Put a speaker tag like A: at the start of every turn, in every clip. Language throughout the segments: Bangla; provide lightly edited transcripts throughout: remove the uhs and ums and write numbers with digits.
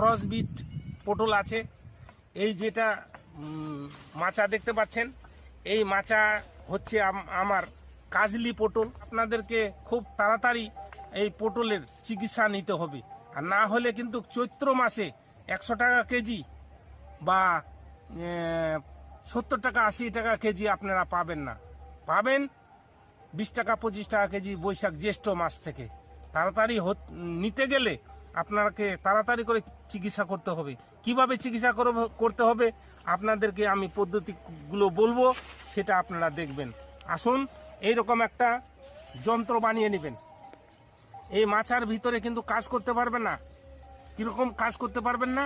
A: ক্রসবিট পটল আছে। এই যেটা মাচা দেখতে পাচ্ছেন, এই মাচা হচ্ছে আমার কাজলি পটল। আপনাদেরকে খুব তাড়াতাড়ি এই পটলের চিকিৎসা নিতে হবে, আর না হলে কিন্তু চৈত্র মাসে 100 টাকা কেজি বা 70 টাকা 80 টাকা কেজি আপনারা পাবেন না, পাবেন 20 টাকা 25 টাকা কেজি বৈশাখ জ্যৈষ্ঠ মাস থেকে। তাড়াতাড়ি নিতে গেলে আপনাকে তাড়াতাড়ি করে চিকিৎসা করতে হবে। কিভাবে চিকিৎসা করতে হবে আপনাদেরকে আমি পদ্ধতিগুলো বলবো, সেটা আপনারা দেখবেন। আসুন, এইরকম একটা যন্ত্র বানিয়ে নেবেন। এই মাচার ভিতরে কিন্তু কাজ করতে পারবেন না। কীরকম কাজ করতে পারবেন না?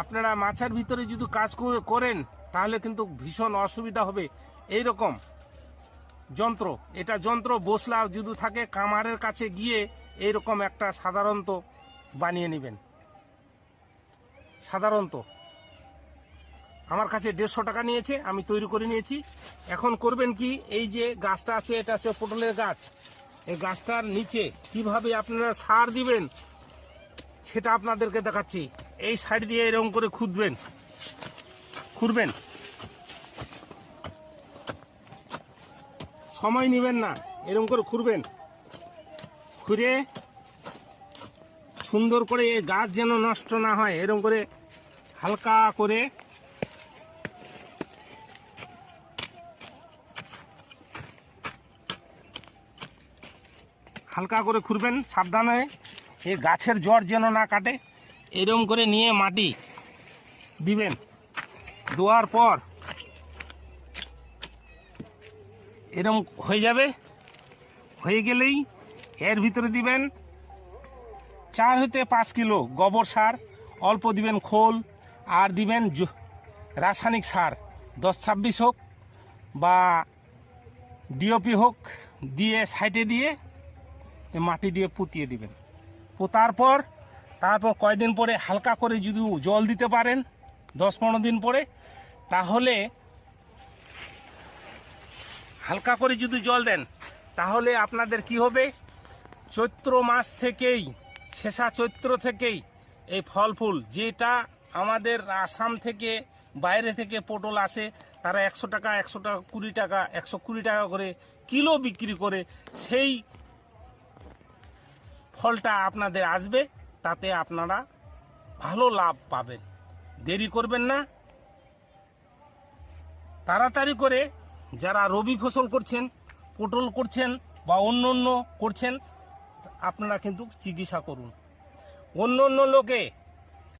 A: আপনারা মাচার ভিতরে যদি কাজ করেন তাহলে কিন্তু ভীষণ অসুবিধা হবে। এই রকম যন্ত্র, এটা যন্ত্র বসলা যদি থাকে কামারের কাছে গিয়ে এইরকম একটা সাধারণত বানিয়ে নেবেন। সাধারণত আমার কাছে 150 টাকা নিয়েছে, আমি তৈরি করে নিয়েছি। এখন করবেন কি, এই যে গাছটা আছে এটা হচ্ছে পটলের গাছ। এই গাছটার নিচে কিভাবে আপনারা সার দিবেন সেটা আপনাদেরকে দেখাচ্ছি। এই সাইড দিয়ে এরকম করে খুঁড়বেন, সময় নেবেন না, এরকম করে খুঁড়বেন। খুঁড়ে সুন্দর করে এই গাছ যেন নষ্ট না হয়, এরকম করে হালকা করে খুঁড়বেন সাবধানে। এই গাছের জড় যেন না কাটে। এরকম করে নিয়ে মাটি দিবেন। দেওয়ার পর এরকম হয়ে যাবে। হয়ে গেলেই এর ভিতরে দিবেন 4 হতে 5 কিলো গোবর সার, অল্প দিবেন খোল, আর দিবেন রাসায়নিক সার 10-26 হোক বা ডিওপি হোক, দিয়ে সাইডে দিয়ে মাটি দিয়ে পুঁতিয়ে দিবেন। পোতার পর তারপর কয়েকদিন পরে হালকা করে যদি জল দিতে পারেন 10-15 দিন পরে, তাহলে হালকা করে যদি জল দেন তাহলে আপনাদের কি হবে, চৈত্র মাস থেকেই, শেষা চৈত্র থেকেই এই ফল ফুল, যেটা আমাদের আসাম থেকে বাইরে থেকে পটল আসে, তারা 100 টাকা 20 টাকা 120 টাকা করে কিলো বিক্রি করে, সেই ফলটা আপনাদের আসবে। তাতে আপনারা ভালো লাভ পাবেন। দেরি করবেন না, তাড়াতাড়ি করে যারা রবি ফসল করছেন, পটল করছেন বা অন্য করছেন, আপনারা কিন্তু চিকিৎসা করুন। অন্য লোকে